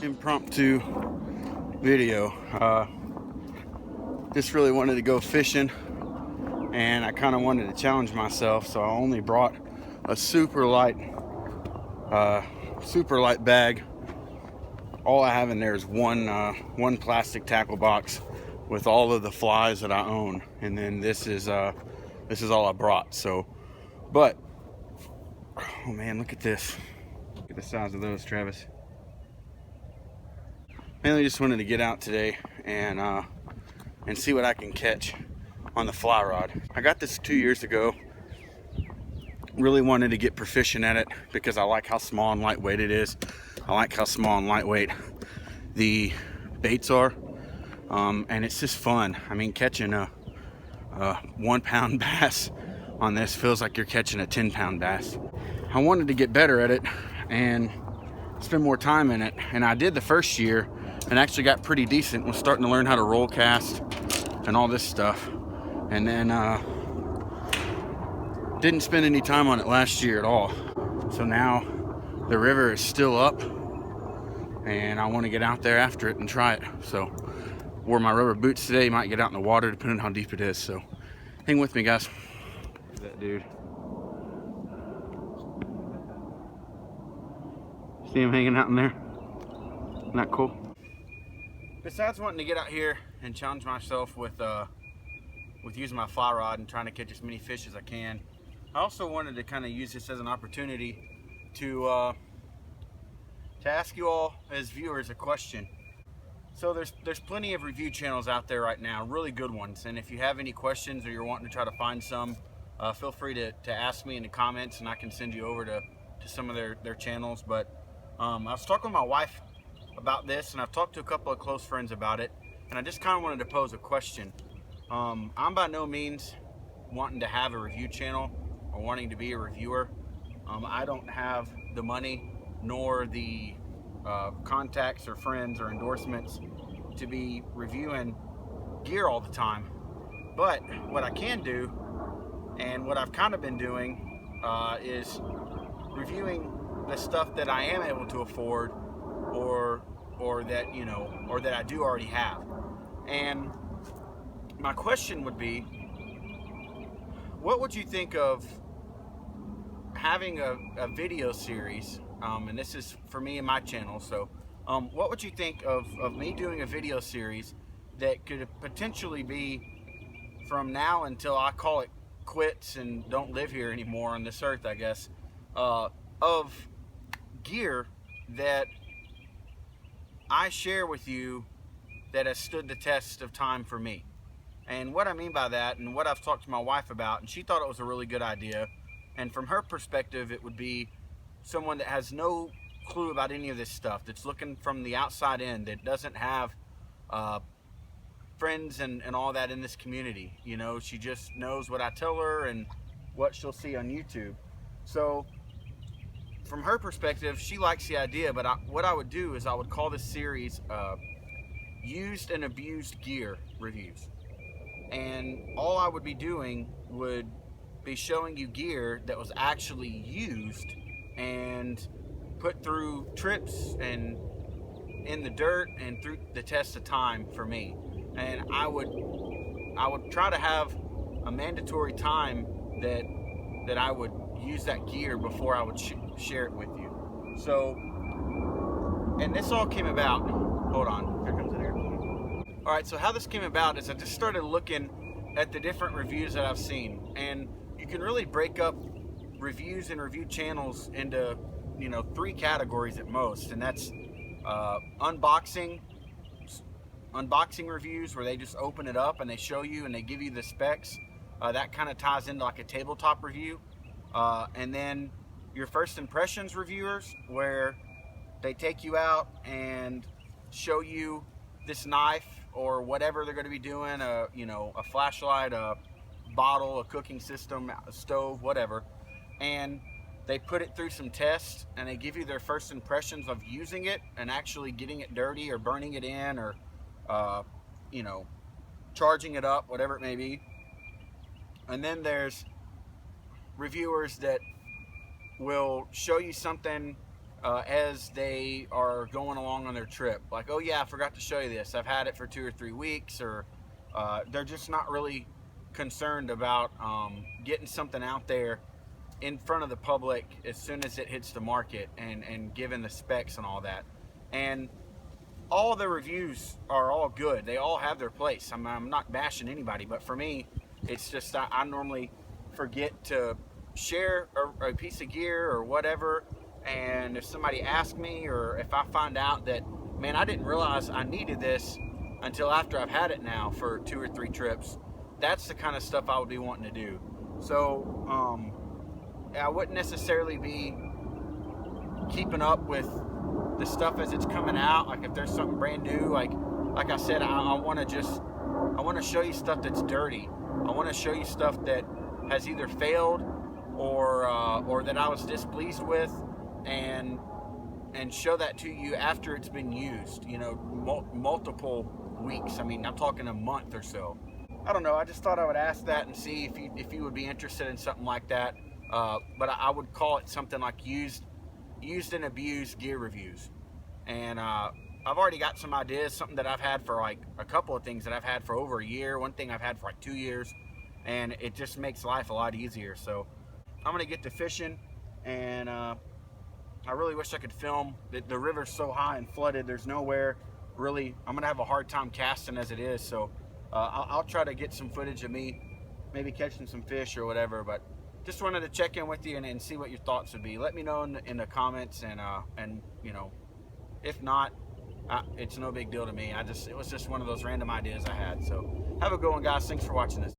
impromptu video. Just really wanted to go fishing, and I kind of wanted to challenge myself, so I only brought a super light bag. All I have in there is one plastic tackle box with all of the flies that I own, and then this is all I brought. So, but oh man, look at this! Look at the size of those, Travis. Mainly just wanted to get out today and see what I can catch on the fly rod. I got this 2 years ago. Really wanted to get proficient at it because I like how small and lightweight it is. I like how small and lightweight the baits are, and it's just fun. I mean, catching a 1 pound bass on this feels like you're catching a 10-pound bass. I wanted to get better at it and spend more time in it, and I did the first year and actually got pretty decent. Was starting to learn how to roll cast and all this stuff, and then didn't spend any time on it last year at all. So now the river is still up and I want to get out there after it and try it. So wore my rubber boots today. Might get out in the water depending on how deep it is. So hang with me, guys. Look at that dude. See him hanging out in there? Isn't that cool? Besides wanting to get out here and challenge myself with using my fly rod and trying to catch as many fish as I can, I also wanted to kind of use this as an opportunity to ask you all as viewers a question. So there's plenty of review channels out there right now, really good ones, and if you have any questions or you're wanting to try to find some, feel free to ask me in the comments and I can send you over to some of their channels. But I was talking with my wife about this, and I've talked to a couple of close friends about it, and I just kind of wanted to pose a question. I'm by no means wanting to have a review channel or wanting to be a reviewer. I don't have the money nor the contacts or friends or endorsements to be reviewing gear all the time. But what I can do, and what I've kind of been doing, is reviewing the stuff that I am able to afford, or that I do already have. And my question would be, what would you think of having a video series, and this is for me and my channel, so what would you think of me doing a video series that could potentially be from now until I call it quits and don't live here anymore on this earth, I guess, of gear that I share with you that has stood the test of time for me? And what I mean by that, and what I've talked to my wife about, and she thought it was a really good idea, and from her perspective it would be someone that has no clue about any of this stuff, that's looking from the outside in, that doesn't have friends and all that in this community. You know, she just knows what I tell her and what she'll see on YouTube. So from her perspective, she likes the idea, but what I would do is I would call this series Used and Abused Gear Reviews. And all I would be doing would be showing you gear that was actually used and put through trips and in the dirt and through the test of time for me. And I would try to have a mandatory time that I would use that gear before I would share it with you. So, and this all came about, hold on, here comes an air. All right, so how this came about is I just started looking at the different reviews that I've seen, and you can really break up reviews and review channels into 3 categories at most, and that's unboxing reviews, where they just open it up and they show you and they give you the specs. That kind of ties into like a tabletop review. And then your first impressions reviewers, where they take you out and show you this knife or whatever they're going to be doing, a flashlight, a bottle, a cooking system, a stove, whatever, and they put it through some tests and they give you their first impressions of using it and actually getting it dirty or burning it in or charging it up, whatever it may be. And then there's reviewers that will show you something as they are going along on their trip. Like, oh yeah, I forgot to show you this. I've had it for 2 or 3 weeks, or they're just not really concerned about getting something out there in front of the public as soon as it hits the market, and given the specs and all that. And all the reviews are all good. They all have their place. I'm not bashing anybody, but for me, it's just I normally forget to share a piece of gear or whatever. And if somebody asks me, or if I find out that, man, I didn't realize I needed this until after I've had it now for 2 or 3 trips, that's the kind of stuff I would be wanting to do. So I wouldn't necessarily be keeping up with the stuff as it's coming out. Like if there's something brand new, like I said, I want to show you stuff that's dirty. I want to show you stuff that has either failed or that I was displeased with, and show that to you after it's been used, you know, multiple weeks. I mean, I'm talking a month or so. I don't know, I just thought I would ask that and see if you would be interested in something like that. But I would call it something like used and abused gear reviews. And I've already got some ideas, something that I've had for like a couple of things that I've had for over a year, one thing I've had for like 2 years, and it just makes life a lot easier. So I'm gonna get to fishing, and I really wish I could film. The river's so high and flooded, there's nowhere really. I'm gonna have a hard time casting as it is, so I'll try to get some footage of me maybe catching some fish or whatever. But just wanted to check in with you and see what your thoughts would be. Let me know in the comments, and you know, if not, it's no big deal to me. It was just one of those random ideas I had. So have a good one, guys. Thanks for watching this.